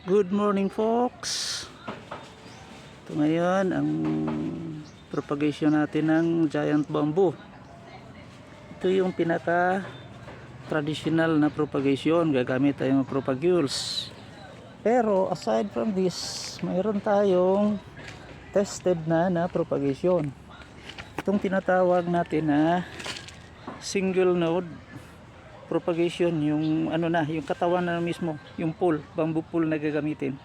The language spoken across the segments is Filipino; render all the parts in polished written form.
Good morning folks. Ito ngayon ang propagation natin ng giant bamboo. Ito yung pinaka traditional na propagation. Gagamit tayong propagules. Pero aside from this, mayroon tayong tested na propagation. Itong tinatawag natin na single node propagation, yung yung katawan na mismo, yung pole, bamboo pole na gagamitin.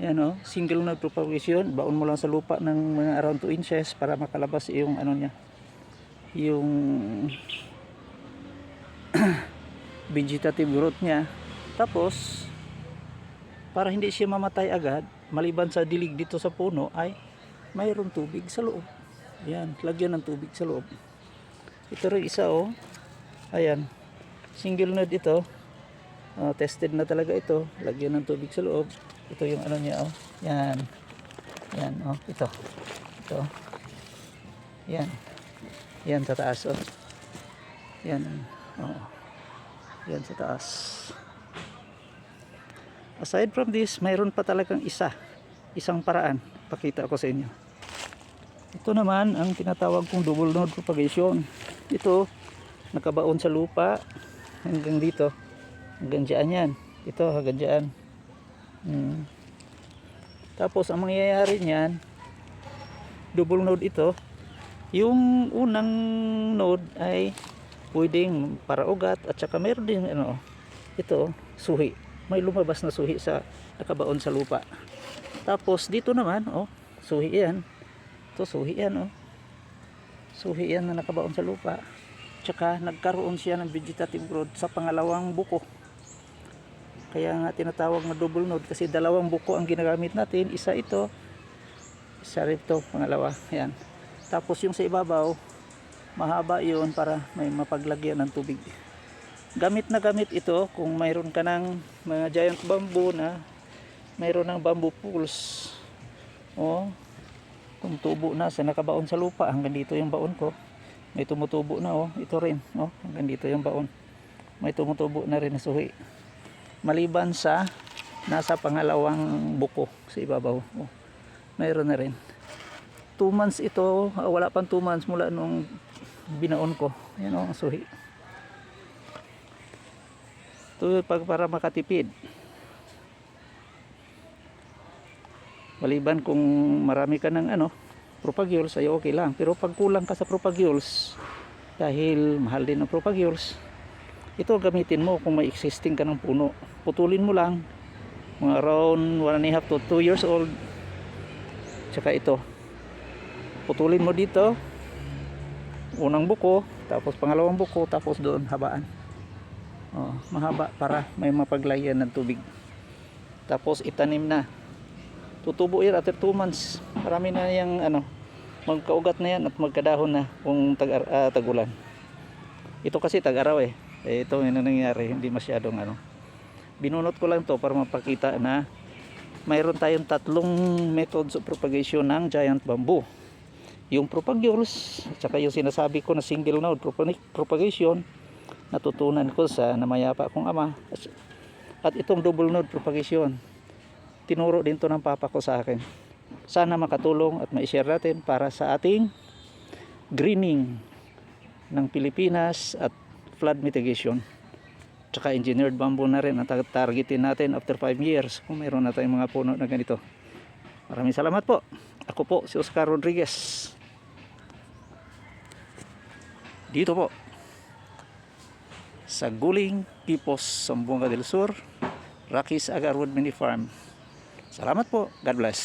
Yan single node propagation. Baon mo lang sa lupa ng mga around 2 inches para makalabas yung niya, yung vegetative growth niya. Tapos para hindi siya mamatay agad, maliban sa dilig dito sa puno, ay mayroong tubig sa loob. Yan, lagyan ng tubig sa loob. Ito rin isa ayan, single node ito. Tested na talaga ito. Lagyan ng tubig sa loob. Ito yung niya Yan. Yan ito. Yan. Yan sa taas Yan. Yan sa taas. Aside from this, mayroon pa talagang isang paraan. Pakita ko sa inyo. Ito naman ang tinatawag kong double node propagation. Ito nakabaon sa lupa hanggang dito, hanggang dyan yan. Ito hanggang dyan. Tapos ang mangyayari niyan, double node ito. Yung unang node ay pwedeng para ugat, at saka meron din ito suhi. May lumabas na suhi sa nakabaon sa lupa. Tapos dito naman suhi yan. Ito suhi yan suhi yan na nakabaon sa lupa. Tsaka nagkaroon siya ng vegetative growth sa pangalawang buko. Kaya nga tinatawag na double node, kasi dalawang buko ang ginagamit natin. Isa ito, isa rito, pangalawa. Yan. Tapos yung sa ibabaw, mahaba yun para may mapaglagyan ng tubig. Gamit na gamit ito kung mayroon ka ng mga giant bamboo na mayroon ng bamboo poles. Kung tubo na sa nakabaon sa lupa, hanggang dito yung baon ko. May tumutubo na ito rin hanggang dito yung baon. May tumutubo na rin na suhi. Maliban sa nasa pangalawang buko sa ibabaw. Mayroon na rin. 2 months ito, wala pang 2 months mula nung binaon ko. Yan ang suhi. Ito para makatipid. Maliban kung marami ka ng propagules ay okay lang. Pero pag kulang ka sa propagules, dahil mahal din ang propagules, ito gamitin mo kung may existing ka ng puno. Putulin mo lang mga around 1.5 to 2 years old. Tsaka ito, putulin mo dito unang buko, tapos pangalawang buko, tapos doon habaan. Mahaba para may mapaglayan ng tubig. Tapos itanim na. Tutubo yan after 2 months. Marami na yung magkaugat na yan at magkadahon na kung tag-ulan. Ito kasi tag-araw ito yung nangyari, hindi masyadong Binunot ko lang to para mapakita na mayroon tayong 3 methods of propagation ng giant bamboo. Yung propagules, at saka yung sinasabi ko na single node propagation, natutunan ko sa namayapa kong ama. At itong double node propagation, tinuro din to ng papa ko sa akin. Sana makatulong at ma-share natin para sa ating greening ng Pilipinas at flood mitigation. Tsaka engineered bamboo na rin ang targetin natin after 5 years kung mayroon na tayong mga puno na ganito. Maraming salamat po. Ako po si Oscar Rodriguez. Dito po sa Guling, Pipos, Zamboanga del Sur, Rockies Agarwood Mini Farm. Salamat po. God bless.